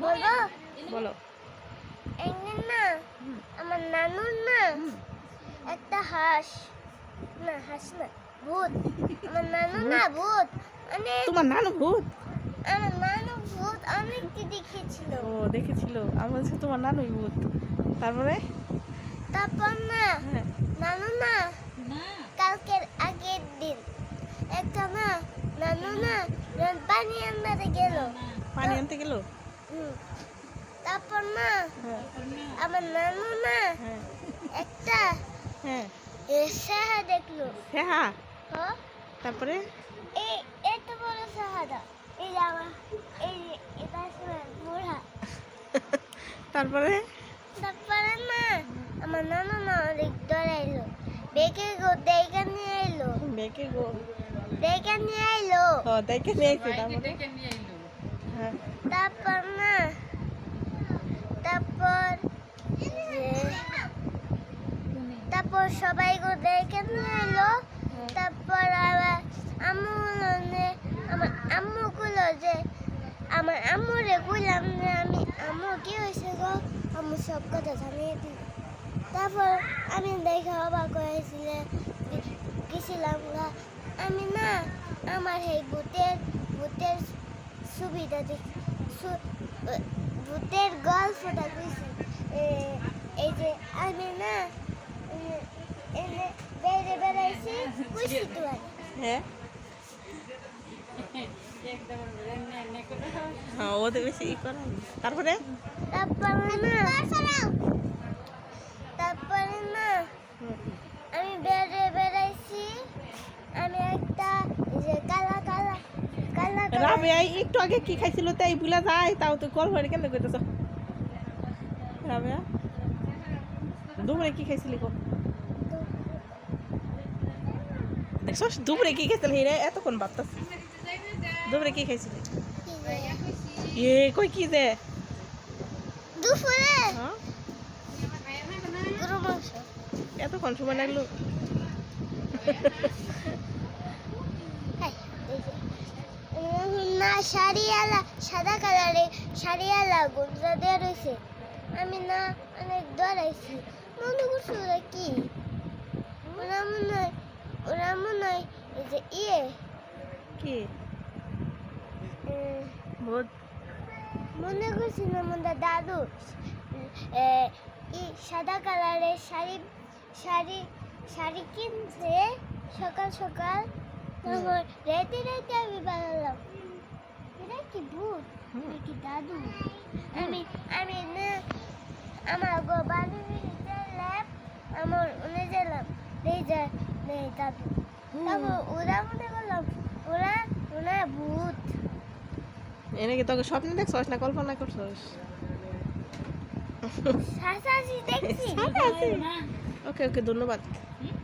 বলবো বলো। একদিন না আমার নানুর না একটা হাঁস না ভূত আমার নানু না ভূত মানে তোমার নানু ভূত? আমার নানু ভূত অনেককে দেখেছিল। ও দেখেছিল, আমি বলছি তোমার নানুই ভূত। তারপরে তারপর না হ্যাঁ নানু না কালকের আগের দিন একটা না নানু না পানি আনতে গেল। পানি আনতে গেল। হুম। তারপর না হ্যাঁ আমার নানু না হ্যাঁ একটা হ্যাঁ সাহা দেখলো। হ্যাঁ। হ্যাঁ তারপরে এই এত বড় সাহাটা এই যে আমার এই যে এটা বুড়া। তারপরে তারপরে না আমার নানু না অনেক ডরাইলো বেকে গো দেখে নিয়ে এলো মেয়েকে গো দেখে নিয়ে এলো। ও দেখে নিয়ে আইছে। তারপরে হ্যাঁ তারপর না তারপর তারপর সবাই গো দেখে নিয়ে এলো। তারপর আবার আমার আম্মু গুলো যে আমার আম্মুরে বললাম যে আমি আম্মু কি হয়েছে গো আম্মু সব কথা জানিয়ে দিল। তারপর আমি দেখে অবাক হয়েছিল গেছিলাম গা। আমি না আমার এই ভূতের সুবিধা দেখি ভূতের গল্পটা কইছি। এই যে আমি না এনে বেড়ে বেড়াইছি কইছি তো হ্যাঁ হ্যাঁ ওদের বেশি ই করা। তারপরে তারপরে না আমি বেড়ে বেড়াইছি আমি একটা যে কালা কালা কালা রাবেয়া একটু আগে কি খাইছিল তাই ভুলা যায়, তাও তো কল করে কেন কইতেছ? রাবেয়া দুপুরে কি খাইছিলি গো? দেখছো দুপুরে কি খাইছিল? হিরে এতক্ষণ ভাবতাস দুপুরে কি খাইছিলি? এ কই কি দে দুপুরে হ্যাঁ গরু মাংস। এতক্ষণ সময় লাগলো? না শাড়িওয়ালা সাদা কালারে শাড়িওয়ালা গুঞ্জা দিয়ে রয়েছে। আমি না অনেক ডরাইছি মনে করছি ওরা কি ওরা মনে হয় এই যে কি ভূত? মনে করছি না মনে দাদু সাদা কালারের শাড়ি শাড়ি শাড়ি কিনছে সকাল সকাল। তখন রেতে রেতে আমি বানালাম এটা কি ভূত নাকি দাদু। আমি আমি না আমার গো বান্ধবী ল্যাব আমার উনি গেলাম নেই যায় নেই দাদু। তারপর ওরা মনে করলাম ওরা ভূত। এনে কি তোকে স্বপ্নে দেখছস না কল্পনা করছস? শাসাশি দেখছি। ওকে ওকে ধন্যবাদ।